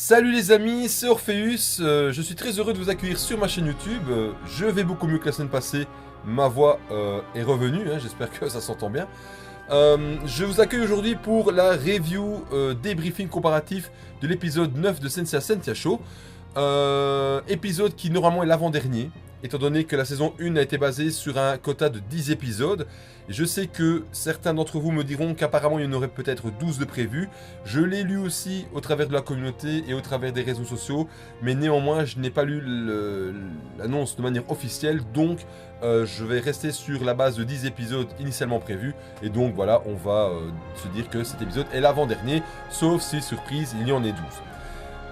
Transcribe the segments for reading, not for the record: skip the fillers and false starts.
Salut les amis, c'est Orpheus, je suis très heureux de vous accueillir sur ma chaîne YouTube. Je vais beaucoup mieux que la semaine passée, ma voix est revenue, hein, j'espère que ça s'entend bien. Je vous accueille aujourd'hui pour la review débriefing comparatif de l'épisode 9 de Sensei Sentia Show. Épisode qui normalement est l'avant-dernier, étant donné que la saison 1 a été basée sur un quota de 10 épisodes. Je sais que certains d'entre vous me diront qu'apparemment il y en aurait peut-être 12 de prévus. Je l'ai lu aussi au travers de la communauté et au travers des réseaux sociaux, mais néanmoins je n'ai pas lu l'annonce de manière officielle, donc je vais rester sur la base de 10 épisodes initialement prévus. Et donc voilà, on va se dire que cet épisode est l'avant-dernier, sauf si surprise il y en ait 12.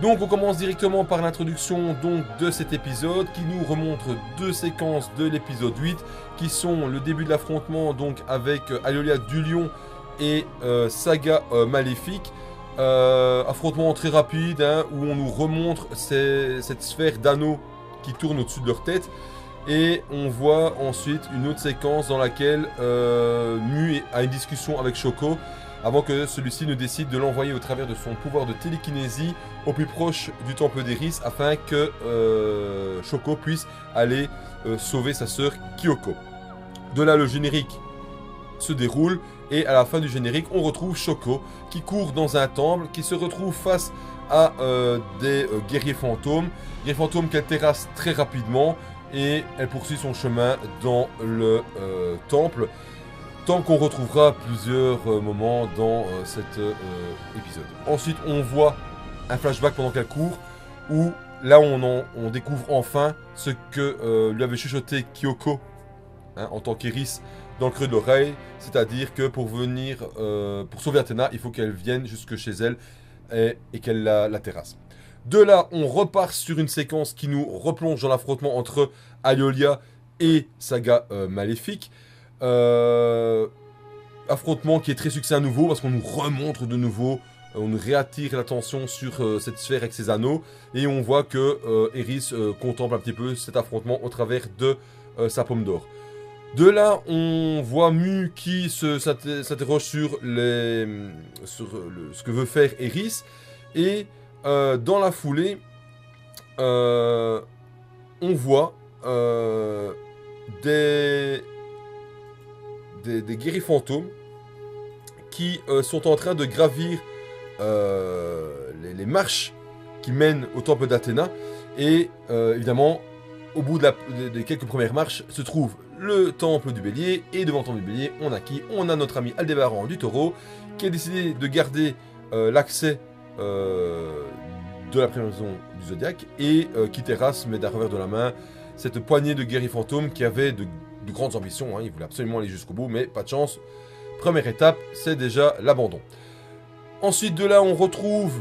Donc on commence directement par l'introduction de cet épisode qui nous remontre deux séquences de l'épisode 8 qui sont le début de l'affrontement donc avec Aliolia du Lion et Saga Maléfique. Affrontement très rapide hein, où on nous remontre cette sphère d'anneaux qui tourne au-dessus de leur tête. Et on voit ensuite une autre séquence dans laquelle Mu a une discussion avec Shoko avant que celui-ci ne décide de l'envoyer au travers de son pouvoir de télékinésie au plus proche du temple d'Eris afin que Shoko puisse aller sauver sa sœur Kyoko. De là, le générique se déroule et à la fin du générique, on retrouve Shoko qui court dans un temple, qui se retrouve face à des guerriers fantômes qu'elle terrasse très rapidement et elle poursuit son chemin dans le temple. Tant qu'on retrouvera plusieurs moments dans cet épisode. Ensuite, on voit un flashback pendant qu'elle court, où là on découvre enfin ce que lui avait chuchoté Kyoko, hein, en tant qu'Eris, dans le creux de l'oreille, c'est-à-dire que pour sauver Athéna, il faut qu'elle vienne jusque chez elle et qu'elle la terrasse. De là, on repart sur une séquence qui nous replonge dans l'affrontement entre Aliolia et Saga Maléfique. Affrontement qui est très succinct à nouveau parce qu'on nous remontre de nouveau, on nous réattire l'attention sur cette sphère avec ses anneaux et on voit que Eris contemple un petit peu cet affrontement au travers de sa pomme d'or. De là, on voit Mu qui s'interroge sur ce que veut faire Eris et dans la foulée, on voit des guerriers fantômes qui sont en train de gravir les marches qui mènent au temple d'Athéna. Et évidemment, au bout des quelques premières marches, se trouve le temple du bélier. Et devant le temple du bélier, on a qui? On a notre ami Aldébaran du taureau, qui a décidé de garder l'accès de la prison du zodiaque et qui terrasse, mais d'un revers de la main, cette poignée de guerriers fantômes qui avaient de grandes ambitions, hein, il voulait absolument aller jusqu'au bout, mais pas de chance. Première étape, c'est déjà l'abandon. Ensuite de là, on retrouve,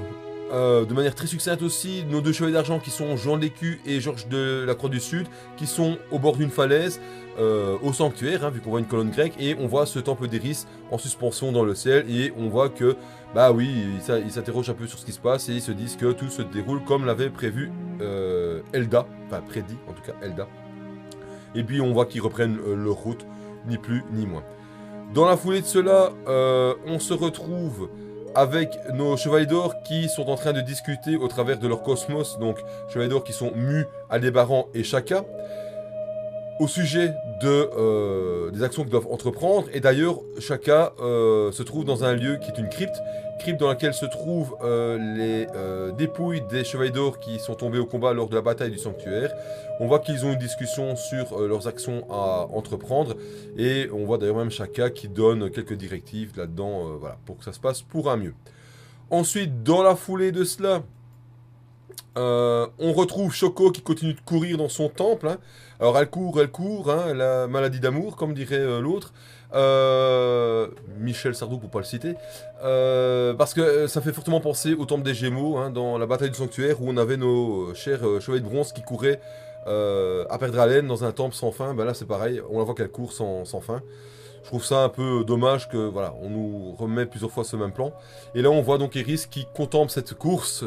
de manière très succincte aussi, nos deux chevaliers d'argent qui sont Jean de l'Écu et Georges de la Croix du Sud, qui sont au bord d'une falaise, au sanctuaire, hein, vu qu'on voit une colonne grecque, et on voit ce temple d'Eris en suspension dans le ciel, et on voit que, bah oui, ils s'interrogent un peu sur ce qui se passe, et ils se disent que tout se déroule comme l'avait prévu Elda, enfin prédit en tout cas Elda. Et puis on voit qu'ils reprennent leur route, ni plus ni moins. Dans la foulée de cela, on se retrouve avec nos chevaliers d'or qui sont en train de discuter au travers de leur cosmos, donc chevaliers d'or qui sont Mu, Aldébaran et Shaka, au sujet des actions qu'ils doivent entreprendre. Et d'ailleurs, Shaka se trouve dans un lieu qui est une crypte dans laquelle se trouvent les dépouilles des chevaliers d'or qui sont tombés au combat lors de la bataille du sanctuaire. On voit qu'ils ont une discussion sur leurs actions à entreprendre, et on voit d'ailleurs même Shaka qui donne quelques directives là-dedans, voilà, pour que ça se passe pour un mieux. Ensuite, dans la foulée de cela, on retrouve Shoko qui continue de courir dans son temple, hein. Alors elle court, hein, la maladie d'amour, comme dirait l'autre. Michel Sardou pour pas le citer. Parce que ça fait fortement penser au temple des Gémeaux, hein, dans la bataille du sanctuaire, où on avait nos chers chevaliers de bronze qui couraient à perdre haleine dans un temple sans fin. Ben là c'est pareil, on la voit qu'elle court sans fin. Je trouve ça un peu dommage que voilà, on nous remet plusieurs fois ce même plan. Et là on voit donc Eris qui contemple cette course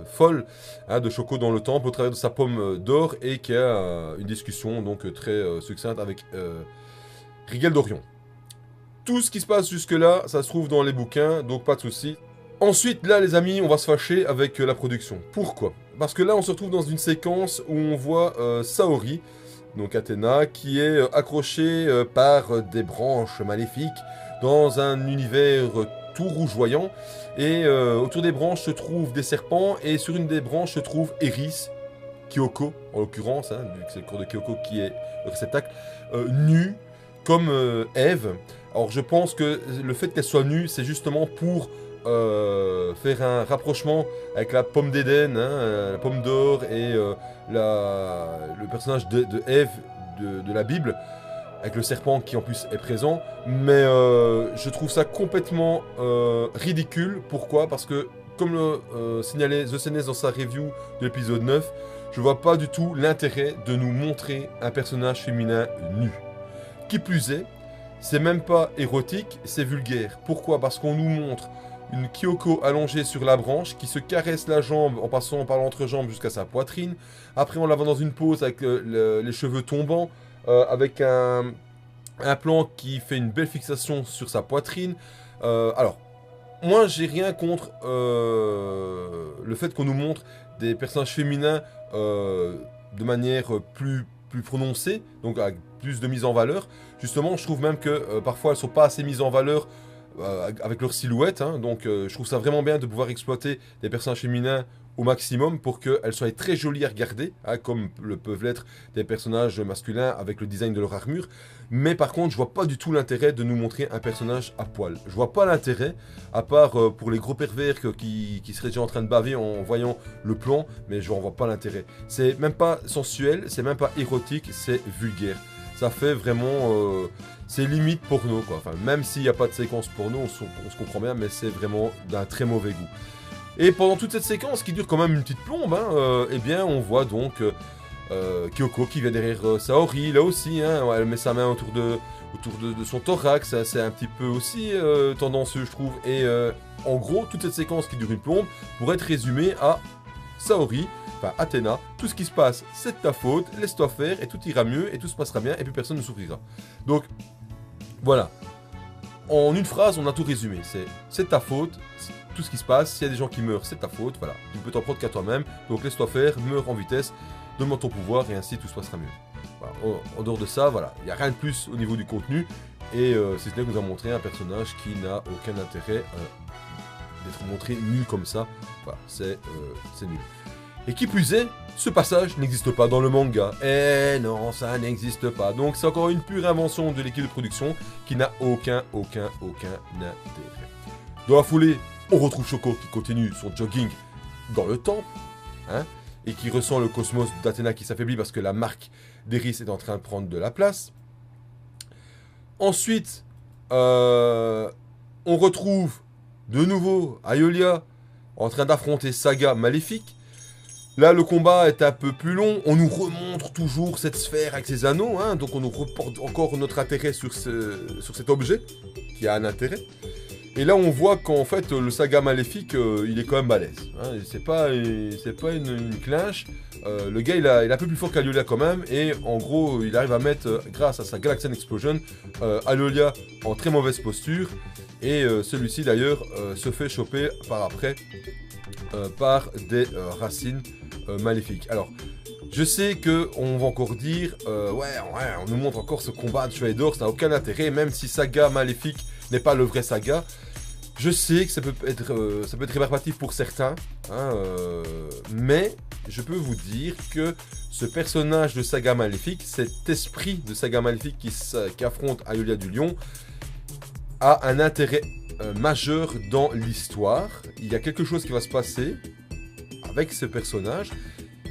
folle, hein, de Shoko dans le temple au travers de sa pomme d'or, et qui a une discussion donc très succincte avec Rigel d'Orion. Tout ce qui se passe jusque là, ça se trouve dans les bouquins, donc pas de souci. Ensuite, là, les amis, on va se fâcher avec la production. Pourquoi? Parce que là, on se retrouve dans une séquence où on voit Saori, donc Athéna, qui est accrochée par des branches maléfiques dans un univers tout rougeoyant. Et autour des branches se trouvent des serpents, et sur une des branches se trouve Eris, Kyoko, en l'occurrence, hein, vu que c'est le corps de Kyoko qui est le réceptacle, nue, comme Eve. Alors je pense que le fait qu'elle soit nue, c'est justement pour faire un rapprochement avec la pomme d'Éden, hein, la pomme d'or et le personnage de Ève de la Bible, avec le serpent qui en plus est présent. Mais je trouve ça complètement ridicule. Pourquoi? Parce que, comme le signalait The Senes dans sa review de l'épisode 9, je vois pas du tout l'intérêt de nous montrer un personnage féminin nu. Qui plus est, c'est même pas érotique, c'est vulgaire. Pourquoi? Parce qu'on nous montre une Kyoko allongée sur la branche qui se caresse la jambe en passant par l'entrejambe jusqu'à sa poitrine. Après, on la voit dans une pose avec les cheveux tombants, avec un plan qui fait une belle fixation sur sa poitrine. Alors, moi, j'ai rien contre le fait qu'on nous montre des personnages féminins de manière plus prononcée, donc avec plus de mise en valeur. Justement, je trouve même que parfois, elles ne sont pas assez mises en valeur avec leur silhouette, hein. Donc je trouve ça vraiment bien de pouvoir exploiter des personnages féminins au maximum pour qu'elles soient très jolies à regarder, hein, comme peuvent l'être des personnages masculins avec le design de leur armure. Mais par contre, je vois pas du tout l'intérêt de nous montrer un personnage à poil. Je vois pas l'intérêt, à part pour les gros pervers qui seraient déjà en train de baver en voyant le plan, mais je n'en vois pas l'intérêt. C'est même pas sensuel, c'est même pas érotique, c'est vulgaire. Ça fait vraiment... c'est limite porno, quoi. Enfin, même s'il n'y a pas de séquence porno, on se comprend bien, mais c'est vraiment d'un très mauvais goût. Et pendant toute cette séquence, qui dure quand même une petite plombe, hein, eh bien, on voit donc Kyoko qui vient derrière Saori, là aussi, hein, elle met sa main autour de son thorax, c'est un petit peu aussi tendancieux, je trouve. Et en gros, toute cette séquence qui dure une plombe pourrait être résumée à Saori, enfin Athéna, tout ce qui se passe, c'est de ta faute, laisse-toi faire, et tout ira mieux, et tout se passera bien, et puis personne ne souffrira. Donc, voilà. En une phrase, on a tout résumé. C'est de ta faute, tout ce qui se passe, s'il y a des gens qui meurent, c'est de ta faute, voilà. Tu ne peux t'en prendre qu'à toi-même, donc laisse-toi faire, meurs en vitesse, donne-moi ton pouvoir, et ainsi tout se passera mieux. Voilà. En dehors de ça, voilà, il n'y a rien de plus au niveau du contenu, et c'est ce que nous a montré un personnage qui n'a aucun intérêt d'être montré nu comme ça. Voilà, c'est nul. Et qui plus est, ce passage n'existe pas dans le manga. Eh non, ça n'existe pas. Donc c'est encore une pure invention de l'équipe de production qui n'a aucun intérêt. Dans la foulée, on retrouve Shoko qui continue son jogging dans le temple, hein, et qui ressent le cosmos d'Athéna qui s'affaiblit parce que la marque d'Eris est en train de prendre de la place. Ensuite, on retrouve de nouveau Aeolia en train d'affronter Saga Maléfique. Là, le combat est un peu plus long. On nous remontre toujours cette sphère avec ses anneaux, hein, donc on nous reporte encore notre intérêt sur cet objet, qui a un intérêt. Et là, on voit qu'en fait, le Saga Maléfique, il est quand même balèze. Hein, c'est pas une clinche. Le gars, il est un peu plus fort qu'Aeolia quand même. Et en gros, il arrive à mettre, grâce à sa Galaxian Explosion, Aeolia en très mauvaise posture. Et celui-ci, d'ailleurs, se fait choper par après par des racines maléfiques. Alors, je sais que on va encore dire, ouais, on nous montre encore ce combat de Chevalier d'Or, ça n'a aucun intérêt, même si Saga Maléfique n'est pas le vrai Saga. Je sais que ça peut être rébarbatif pour certains, hein, mais je peux vous dire que ce personnage de Saga Maléfique, cet esprit de Saga Maléfique qui affronte Aeolia du Lion, a un intérêt majeur dans l'histoire. Il y a quelque chose qui va se passer avec ce personnage,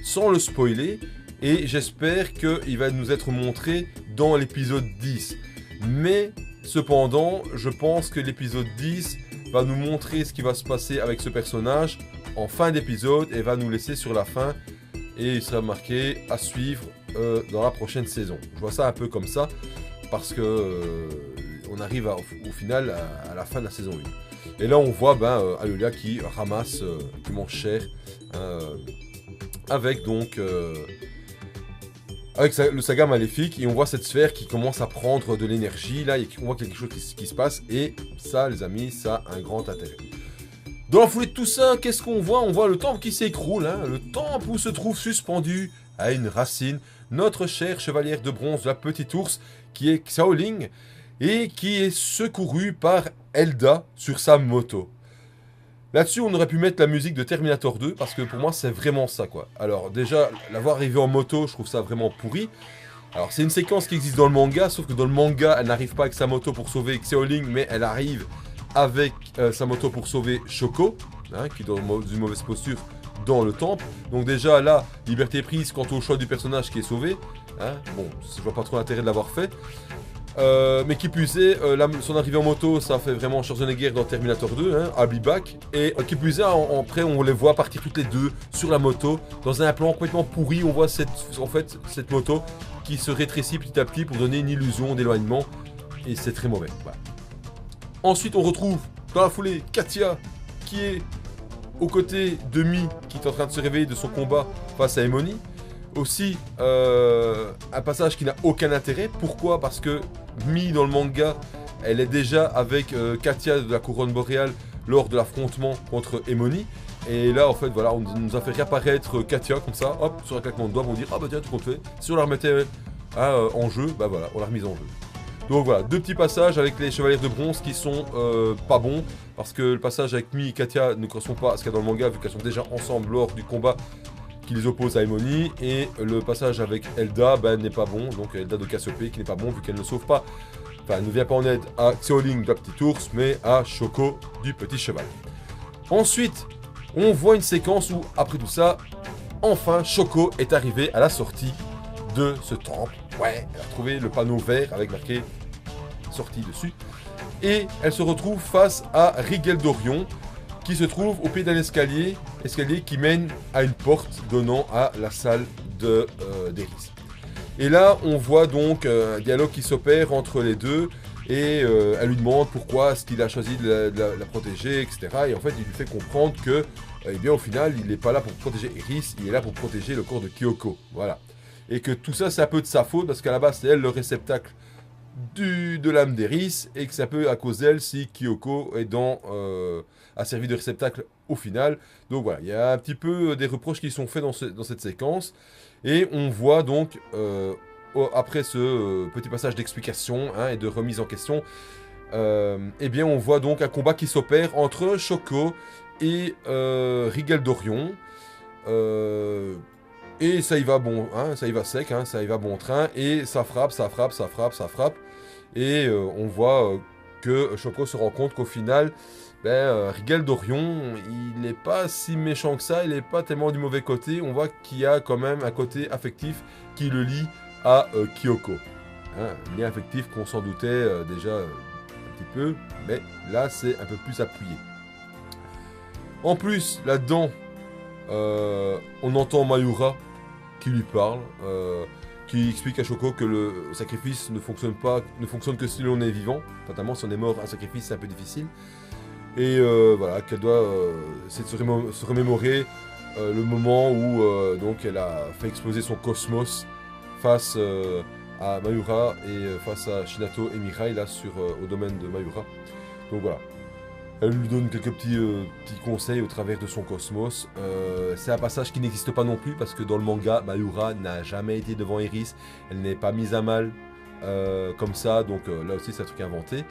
sans le spoiler, et j'espère qu'il va nous être montré dans l'épisode 10. Mais, cependant, je pense que l'épisode 10 va nous montrer ce qui va se passer avec ce personnage en fin d'épisode, et va nous laisser sur la fin, et il sera marqué à suivre dans la prochaine saison. Je vois ça un peu comme ça, parce que on arrive au final à la fin de la saison 1. Et là on voit Aeolia qui ramasse, qui mange cher, avec donc avec le Saga Maléfique, et on voit cette sphère qui commence à prendre de l'énergie, là on voit quelque chose qui se passe, et ça les amis, ça a un grand intérêt. Dans la foulée de tout ça, qu'est-ce qu'on voit? On voit le temple qui s'écroule, hein, le temple où se trouve suspendu à une racine notre chère chevalière de bronze, la petite ours, qui est Xiaoling, et qui est secourue par Elda sur sa moto. Là-dessus, on aurait pu mettre la musique de Terminator 2, parce que pour moi, c'est vraiment ça, quoi. Alors, déjà, la voir arriver en moto, je trouve ça vraiment pourri. Alors, c'est une séquence qui existe dans le manga, sauf que dans le manga, elle n'arrive pas avec sa moto pour sauver Xiaoling, mais elle arrive avec sa moto pour sauver Shoko, hein, qui est dans une mauvaise posture dans le temple. Donc déjà, là, liberté prise quant au choix du personnage qui est sauvé. Hein. Bon, je vois pas trop l'intérêt de l'avoir fait. Mais qui plus est, son arrivée en moto, ça fait vraiment Schwarzenegger dans Terminator 2, hein, I'll be back. Et qui plus est, après, on les voit partir toutes les deux sur la moto, dans un plan complètement pourri. On voit cette moto qui se rétrécit petit à petit pour donner une illusion d'éloignement. Et c'est très mauvais. Voilà. Ensuite, on retrouve dans la foulée Katia, qui est aux côtés de Mi, qui est en train de se réveiller de son combat face à Emony. Aussi, un passage qui n'a aucun intérêt. Pourquoi? Parce que Mi, dans le manga, elle est déjà avec Katia de la couronne boréale lors de l'affrontement contre Emony. Et là, en fait, voilà, on nous a fait réapparaître Katia comme ça, hop, sur un claquement de doigts, on dit ah bah tiens, tout compte fait. Si on la remettait en jeu, bah voilà, on l'a remise en jeu. Donc voilà, deux petits passages avec les chevaliers de bronze qui sont pas bons, parce que le passage avec Mi et Katia ne correspond pas à ce qu'il y a dans le manga, vu qu'elles sont déjà ensemble lors du combat qui les oppose à Emony, et le passage avec Elda n'est pas bon, donc Elda de Cassiope qui n'est pas bon, vu qu'elle ne sauve pas, enfin elle ne vient pas en aide à Xiaoling de la petite ours, mais à Shoko du petit cheval. Ensuite, on voit une séquence où, après tout ça, enfin Shoko est arrivée à la sortie de ce temple. Ouais, elle a trouvé le panneau vert avec marqué sortie dessus. Et elle se retrouve face à Rigel d'Orion, qui se trouve au pied d'un escalier qui mène à une porte donnant à la salle d'Eris. Et là, on voit donc un dialogue qui s'opère entre les deux, et elle lui demande pourquoi est-ce qu'il a choisi de la protéger, etc. Et en fait, il lui fait comprendre que, eh bien, au final, il n'est pas là pour protéger Eris, il est là pour protéger le corps de Kyoko. Voilà. Et que tout ça, c'est un peu de sa faute, parce qu'à la base, c'est elle le réceptacle de l'âme d'Eris, et que c'est un peu à cause d'elle si Kyoko est a servi de réceptacle au final. Donc voilà, il y a un petit peu des reproches qui sont faits dans cette séquence. Et on voit donc, après ce petit passage d'explication et de remise en question, eh bien on voit donc un combat qui s'opère entre Shoko et Rigel d'Orion. Et ça y va bon, ça y va sec, ça y va bon train, et ça frappe. Et on voit que Shoko se rend compte qu'au final, Rigel d'Orion, il n'est pas si méchant que ça, il n'est pas tellement du mauvais côté. On voit qu'il y a quand même un côté affectif qui le lie à Kyoko. Un lien affectif qu'on s'en doutait déjà un petit peu, mais là c'est un peu plus appuyé. En plus, là-dedans, on entend Mayura qui lui parle, qui explique à Shoko que le sacrifice ne fonctionne que si l'on est vivant. Notamment si on est mort, un sacrifice c'est un peu difficile. Et voilà, qu'elle doit essayer de se remémorer le moment où donc elle a fait exploser son cosmos face à Mayura et face à Shinato et Mirai là au domaine de Mayura. Donc voilà. Elle lui donne quelques petits conseils au travers de son cosmos. C'est un passage qui n'existe pas non plus parce que dans le manga, Mayura n'a jamais été devant Eris. Elle n'est pas mise à mal comme ça, donc là aussi c'est un truc inventé.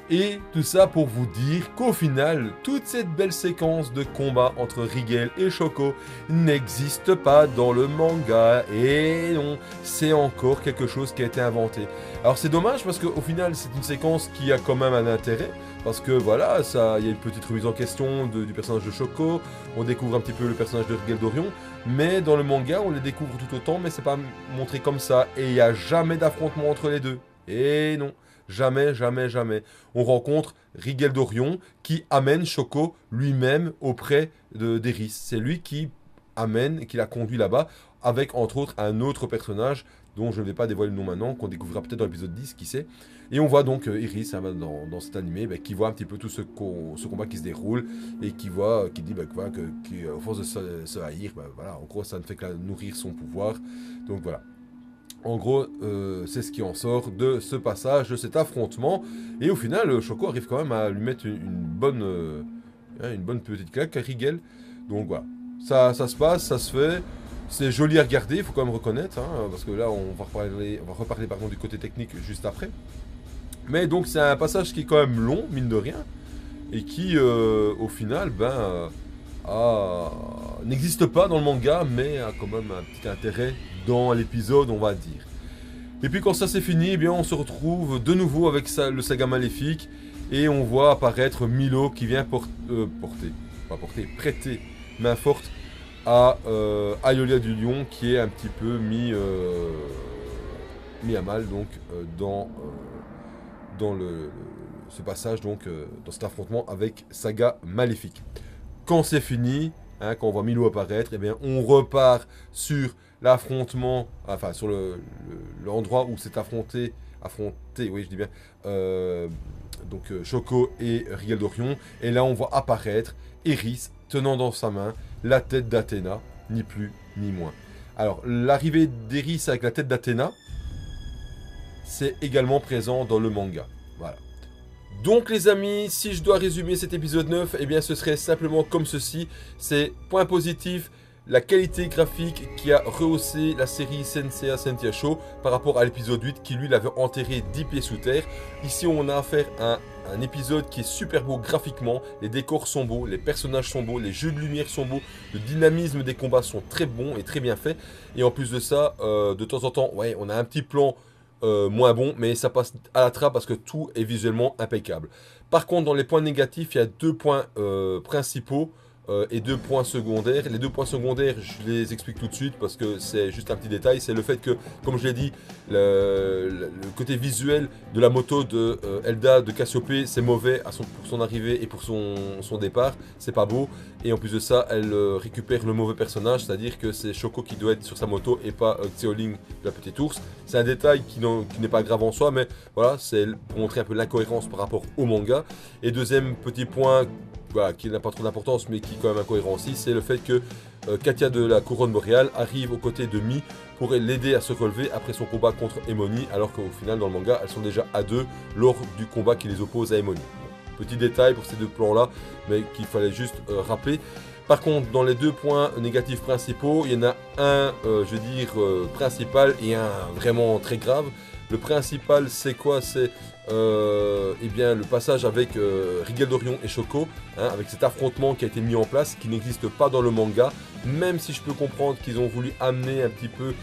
Et tout ça pour vous dire qu'au final, toute cette belle séquence de combat entre Rigel et Shoko n'existe pas dans le manga. Et non, c'est encore quelque chose qui a été inventé. Alors c'est dommage parce qu'au final, c'est une séquence qui a quand même un intérêt. Parce que voilà, il y a une petite remise en question du personnage de Shoko. On découvre un petit peu le personnage de Rigel d'Orion. Mais dans le manga, on les découvre tout autant, mais c'est pas montré comme ça. Et il n'y a jamais d'affrontement entre les deux. Et non. Jamais. On rencontre Rigel d'Orion qui amène Shoko lui-même auprès d'Eris. C'est lui qui amène et qui l'a conduit là-bas avec entre autres un autre personnage dont je ne vais pas dévoiler le nom maintenant, qu'on découvrira peut-être dans l'épisode 10, qui sait. Et on voit donc Eris dans cet animé qui voit un petit peu tout ce combat qui se déroule et qui dit qu'à force de se haïr, voilà, en gros ça ne fait que nourrir son pouvoir. Donc voilà. En gros, c'est ce qui en sort de ce passage, de cet affrontement. Et au final, Shoko arrive quand même à lui mettre une bonne hein, une bonne petite claque à Rigel. Donc voilà, ça se passe, ça se fait. C'est joli à regarder, il faut quand même reconnaître, hein, parce que là on va reparler pardon, du côté technique juste après. Mais donc c'est un passage qui est quand même long, mine de rien, et qui au final n'existe pas dans le manga, mais a quand même un petit intérêt dans l'épisode, on va dire. Et puis quand ça c'est fini, eh bien, on se retrouve de nouveau avec le saga maléfique, et on voit apparaître Milo qui vient prêter main forte à Aiolia du Lion, qui est un petit peu mis à mal donc dans ce passage, donc dans cet affrontement avec Saga Maléfique. Quand c'est fini, hein, quand on voit Milo apparaître, eh bien, on repart sur l'affrontement, enfin sur l'endroit où s'est affronté, oui je dis bien, donc Shoko et Rigel d'Orion, et là on voit apparaître Eris tenant dans sa main la tête d'Athéna, ni plus ni moins. Alors l'arrivée d'Eris avec la tête d'Athéna, c'est également présent dans le manga. Voilà. Donc les amis, si je dois résumer cet épisode 9, eh bien ce serait simplement comme ceci. C'est point positif, la qualité graphique qui a rehaussé la série Senseiya Sentia Show par rapport à l'épisode 8 qui lui l'avait enterré 10 pieds sous terre. Ici on a affaire à un épisode qui est super beau graphiquement, les décors sont beaux, les personnages sont beaux, les jeux de lumière sont beaux, le dynamisme des combats sont très bons et très bien faits. Et en plus de ça, de temps en temps, ouais, on a un petit plan moins bon, mais ça passe à la trappe parce que tout est visuellement impeccable. Par contre, dans les points négatifs, il y a 2 points principaux et 2 points secondaires. Les 2 points secondaires, je les explique tout de suite parce que c'est juste un petit détail. C'est le fait que, comme je l'ai dit, le côté visuel de la moto de Elda de Cassiopée, c'est mauvais pour son arrivée et pour son départ. C'est pas beau. Et en plus de ça, elle récupère le mauvais personnage, c'est-à-dire que c'est Shoko qui doit être sur sa moto et pas Xiaoling de la petite ours. C'est un détail qui n'est pas grave en soi, mais voilà, c'est pour montrer un peu l'incohérence par rapport au manga. Et deuxième petit point, voilà, qui n'a pas trop d'importance, mais qui est quand même incohérent aussi, c'est le fait que Katia de la Couronne Boréale arrive aux côtés de Mi pour l'aider à se relever après son combat contre Emoni, alors qu'au final, dans le manga, elles sont déjà à 2 lors du combat qui les oppose à Emoni. Petit détail pour ces 2 plans-là, mais qu'il fallait juste rappeler. Par contre, dans les 2 points négatifs principaux, il y en a un, je veux dire, principal et un vraiment très grave. Le principal, c'est quoi? C'est eh bien, le passage avec Rigel d'Orion et Shoko, hein, avec cet affrontement qui a été mis en place, qui n'existe pas dans le manga, même si je peux comprendre qu'ils ont voulu amener un petit peu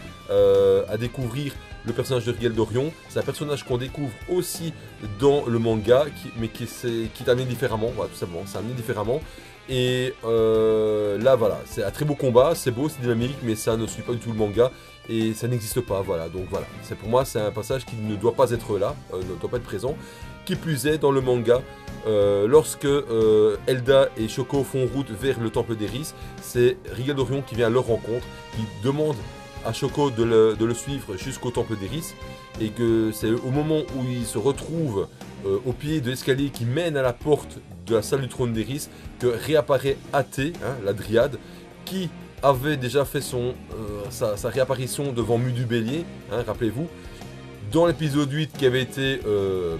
à découvrir le personnage de Rigel d'Orion. C'est un personnage qu'on découvre aussi dans le manga, mais qui est amené différemment, voilà, tout simplement, c'est amené différemment. Et là voilà, c'est un très beau combat, c'est beau, c'est dynamique, mais ça ne suit pas du tout le manga et ça n'existe pas, voilà. Donc voilà, c'est pour moi c'est un passage qui ne doit pas être là, ne doit pas être présent. Qui plus est, dans le manga, lorsque Elda et Shoko font route vers le temple d'Eris, c'est Rigel d'Orion qui vient à leur rencontre, qui demande à Shoko de le suivre jusqu'au temple d'Eris, et que c'est au moment où il se retrouve au pied de l'escalier qui mène à la porte de la salle du trône d'Eris que réapparaît Athée, hein, la dryade, qui avait déjà fait sa réapparition devant Mu du Bélier, hein, rappelez-vous, dans l'épisode 8 qui avait été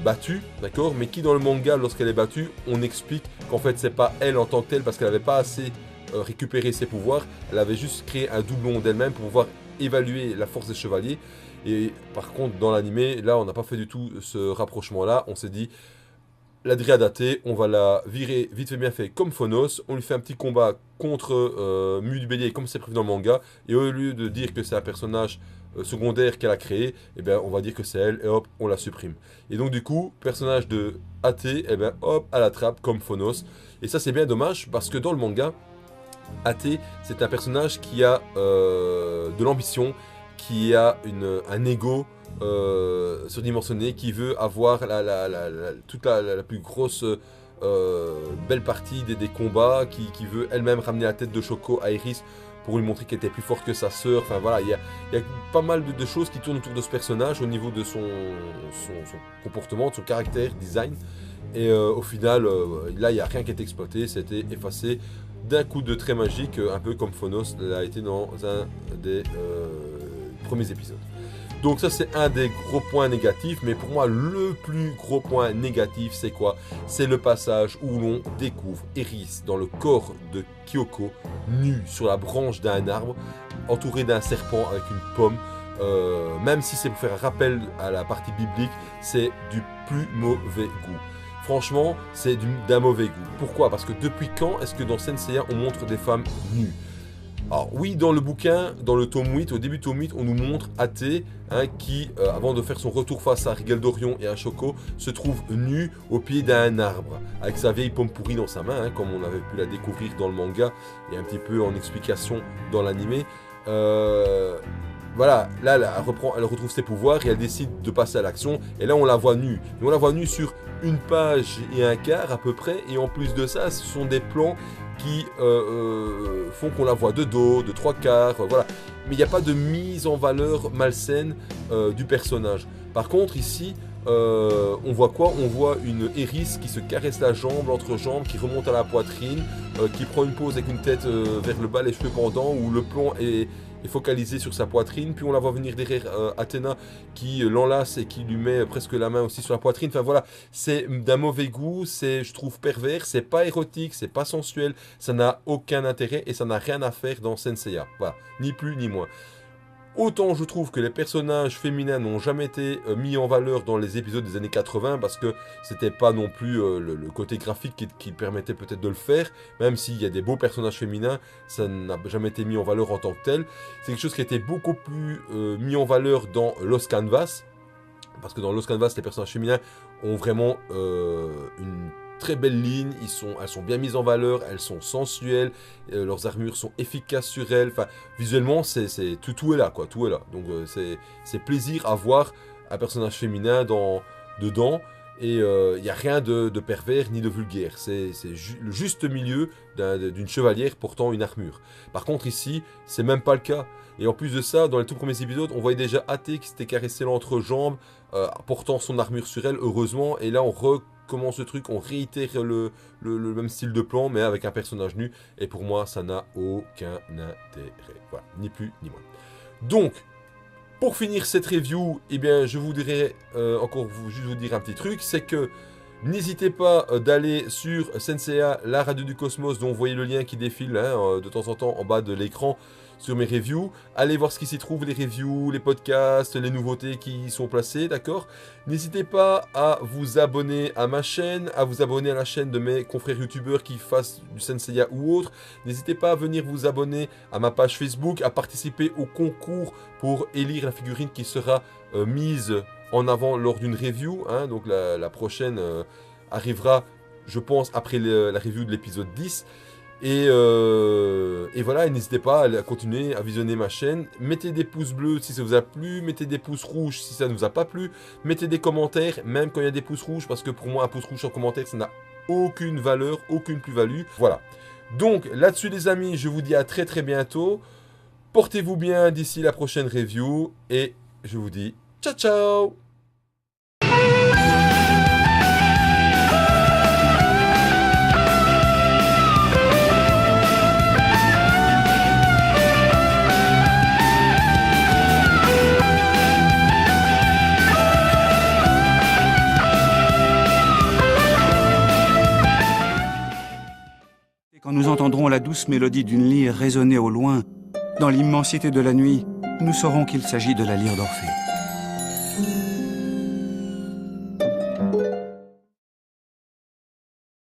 battue, d'accord, mais qui dans le manga, lorsqu'elle est battue, on explique qu'en fait c'est pas elle en tant que telle parce qu'elle n'avait pas assez récupéré ses pouvoirs, elle avait juste créé un doublon d'elle-même pour pouvoir évaluer la force des chevaliers. Et par contre dans l'animé, là on n'a pas fait du tout ce rapprochement là, on s'est dit la dryade Athée, on va la virer vite fait bien fait comme Phonos, on lui fait un petit combat contre Mu du Bélier comme c'est prévu dans le manga, et au lieu de dire que c'est un personnage secondaire qu'elle a créé, eh bien on va dire que c'est elle, et hop, on la supprime. Et donc du coup, personnage de Athée, eh bien hop, à la trappe comme Phonos. Et ça c'est bien dommage, parce que dans le manga, Athée, c'est un personnage qui a de l'ambition, qui a un ego surdimensionné, qui veut avoir toute la plus grosse belle partie des combats, qui veut elle-même ramener la tête de Shoko à Eris pour lui montrer qu'elle était plus forte que sa sœur. Enfin voilà, il y a pas mal de choses qui tournent autour de ce personnage au niveau de son comportement, de son caractère, design. Et au final, là il n'y a rien qui est exploité, c'était effacé d'un coup de trait magique, un peu comme Phonos l'a été dans un des premiers épisodes. Donc ça c'est un des gros points négatifs, mais pour moi le plus gros point négatif c'est quoi? C'est le passage où l'on découvre Eris dans le corps de Kyoko, nu sur la branche d'un arbre, entouré d'un serpent avec une pomme. Même si c'est pour faire un rappel à la partie biblique, c'est du plus mauvais goût. Franchement, c'est d'un mauvais goût. Pourquoi? Parce que depuis quand est-ce que dans Senseiya on montre des femmes nues? Alors oui, dans le bouquin, dans le tome 8, au début du tome 8, on nous montre Athée, hein, qui, avant de faire son retour face à Rigel Dorion et à Shoko, se trouve nu au pied d'un arbre, avec sa vieille pomme pourrie dans sa main, hein, comme on avait pu la découvrir dans le manga, et un petit peu en explication dans l'animé. Voilà, là, elle retrouve ses pouvoirs et elle décide de passer à l'action. Et là, on la voit nue. Mais on la voit nue sur une page et un quart à peu près. Et en plus de ça, ce sont des plans qui font qu'on la voit de dos, de trois quarts, voilà. Mais il n'y a pas de mise en valeur malsaine du personnage. Par contre, ici, on voit quoi? On voit une Eris qui se caresse la jambe, l'entrejambe, qui remonte à la poitrine, qui prend une pose avec une tête vers le bas, les cheveux pendants, où le plan est focalisé sur sa poitrine, puis on la voit venir derrière Athéna qui l'enlace et qui lui met presque la main aussi sur la poitrine. Enfin voilà, c'est d'un mauvais goût, c'est, je trouve, pervers, c'est pas érotique, c'est pas sensuel, ça n'a aucun intérêt et ça n'a rien à faire dans Senseiya. Voilà, ni plus ni moins. Autant je trouve que les personnages féminins n'ont jamais été mis en valeur dans les épisodes des années 80 parce que c'était pas non plus le côté graphique qui permettait peut-être de le faire, même s'il y a des beaux personnages féminins, ça n'a jamais été mis en valeur en tant que tel. C'est quelque chose qui a été beaucoup plus mis en valeur dans Lost Canvas, parce que dans Lost Canvas, les personnages féminins ont vraiment une très belles lignes, elles sont bien mises en valeur, elles sont sensuelles, leurs armures sont efficaces sur elles, enfin visuellement tout est là quoi, tout est là. Donc c'est plaisir à voir un personnage féminin dedans et il n'y a rien de pervers ni de vulgaire, c'est le juste milieu d'une chevalière portant une armure. Par contre ici, c'est même pas le cas. Et en plus de ça, dans les tout premiers épisodes, on voyait déjà Athée qui s'était caressé l'entrejambe, portant son armure sur elle, heureusement, et là on recommence le truc, on réitère le même style de plan, mais avec un personnage nu, et pour moi, ça n'a aucun intérêt. Voilà, ni plus ni moins. Donc, pour finir cette review, eh bien, je voudrais juste vous dire un petit truc, c'est que n'hésitez pas d'aller sur Senseiya, la radio du cosmos, dont vous voyez le lien qui défile hein, de temps en temps en bas de l'écran sur mes reviews. Allez voir ce qui s'y trouve, les reviews, les podcasts, les nouveautés qui y sont placées, d'accord? N'hésitez pas à vous abonner à ma chaîne, à vous abonner à la chaîne de mes confrères youtubeurs qui fassent du Senseiya ou autre. N'hésitez pas à venir vous abonner à ma page Facebook, à participer au concours pour élire la figurine qui sera mise en avant lors d'une review, hein. Donc la prochaine arrivera, je pense, après la review de l'épisode 10. Et voilà, n'hésitez pas à continuer à visionner ma chaîne. Mettez des pouces bleus si ça vous a plu, mettez des pouces rouges si ça ne vous a pas plu. Mettez des commentaires, même quand il y a des pouces rouges, parce que pour moi, un pouce rouge en commentaire, ça n'a aucune valeur, aucune plus-value. Voilà. Donc, là-dessus les amis, je vous dis à très très bientôt. Portez-vous bien d'ici la prochaine review, et je vous dis ciao ciao! Quand nous entendrons la douce mélodie d'une lyre résonner au loin, dans l'immensité de la nuit, nous saurons qu'il s'agit de la lyre d'Orphée.